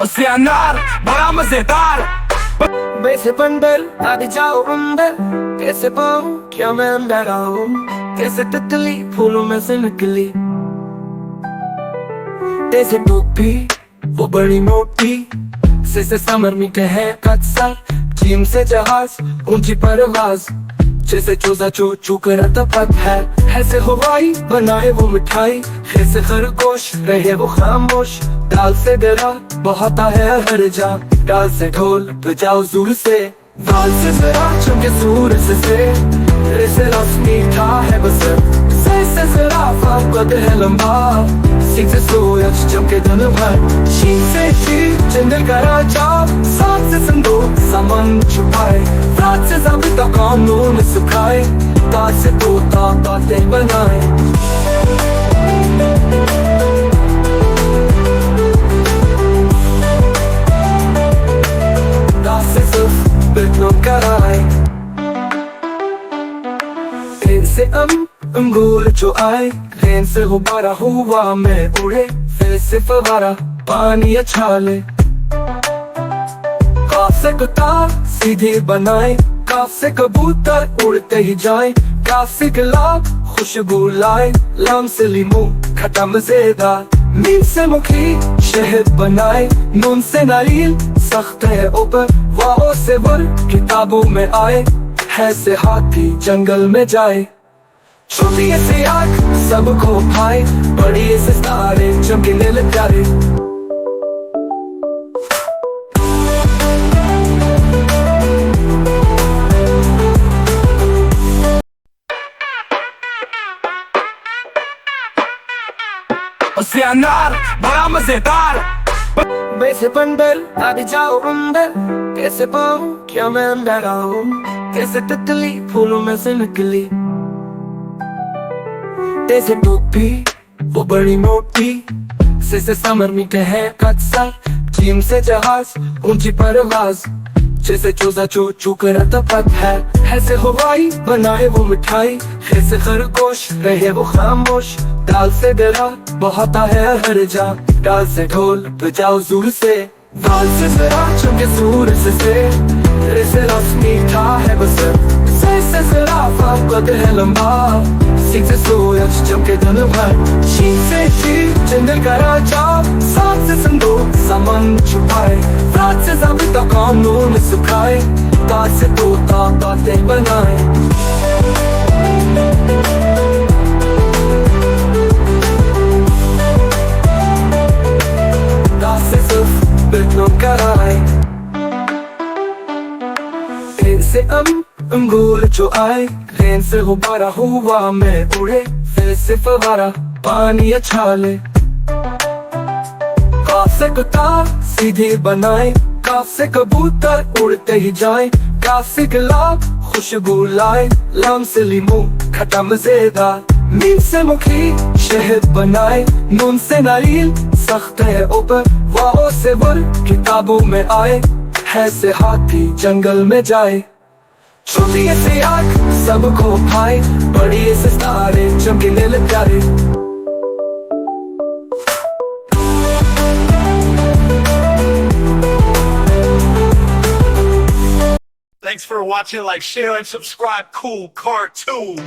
अनार बड़ा मजेदार। वैसे बंदर आगे जाओ अंदर, कैसे पाऊं क्या मैं अंदर आऊं, कैसे तितली फूलों में से निकली, जैसे टोपी वो बड़ी मोटी, से समर मीठे है कत्सा, चीम से जहाज ऊंची परवाज, जैसे चूजा चू चू करता पक है, ऐसे हवाई बनाए वो मिठाई, ऐसे खरगोश रहे वो खामोश, दाल से डरा बहाता है हर जा, डाल से ढोल बजाओ जोर से, दाल से जरा चमके सूरज से, ऐसे रस मीठा है बसर, से जरा कद है लंबा, सीख से सूरज चमके दिन भर, शीन से शीर चंद्र का राजा, साथ से संदूक सामान छुपाए, रात से ज़ाबिता कानून सुखाए, ताज से तोता बातें बनाए। ताज से सिर्फ बिल्कुल कराए, फिर से अंगूर जो आए, रेन से गुब्बारा हुआ मैं उड़े, फिर से फवारा पानी अच्छाले, काफ से कतार सीधी बनाए, काफ से कबूतर उड़ते ही जाए, काफ से गुलाब खुशबू लाए, लाम से लीमू खट्टा मजेदार, मीम से मुखी शहद बनाए, नून से नारियल सख्त है ऊपर, वाओ से वर किताबों में आए, है से हाथी जंगल में जाए, छोटी से आँख सबको भाई, बड़ी से तारे चमकीले प्यारे। अनार बड़ा मजेदार। वैसे बंदर आगे जाओ अंदर, कैसे पाऊं क्या मैं अंदर आऊं, कैसे तितली फूलों में से निकली, जैसे टोपी वो बड़ी मोटी, से समर मीठे है कत्सा, चीम से जहाज ऊंची परवाज, जैसे चूजा चू चू करता पक है, ऐसे हवाई बनाए वो मिठाई, ऐसे खरगोश रहे वो खामोश, दाल से डरा बहाता है हर जा, डाल से ढोल बजाओ जोर से, दाल से जरा चमके सूरज से, ऐसे रस मीठा है बसर, से जरा कद है लंबा, सीख से सूरज चमके दिन भर, शीन से शीर चंद्र का राजा, साथ से संदूक सामान छुपाए, रात से ज़ाबिता कानून सुखाए, ताज से तोता बातें बनाए। ताज से सिर्फ बिल्कुल कराए, फिर से अंगूर जो आए, रेन से गुब्बारा हुआ मैं उड़े, फिर से फवारा पानी अच्छाले, काफ से कतार सीधी बनाए, काफ से कबूतर उड़ते ही जाए, काफ से गुलाब खुशबू लाए, लाम से लीमू खट्टा मजेदार, मीम से मुखी शहद बनाए, नून से नारियल सख्त है ऊपर, वाओ से वर किताबों में आए, है से हाथी जंगल में जाए, छोटी से आँख सबको भाई, बड़ी से तारे चमकीले प्यारे। Thanks for watching, like, share, and subscribe. Cool cartoon.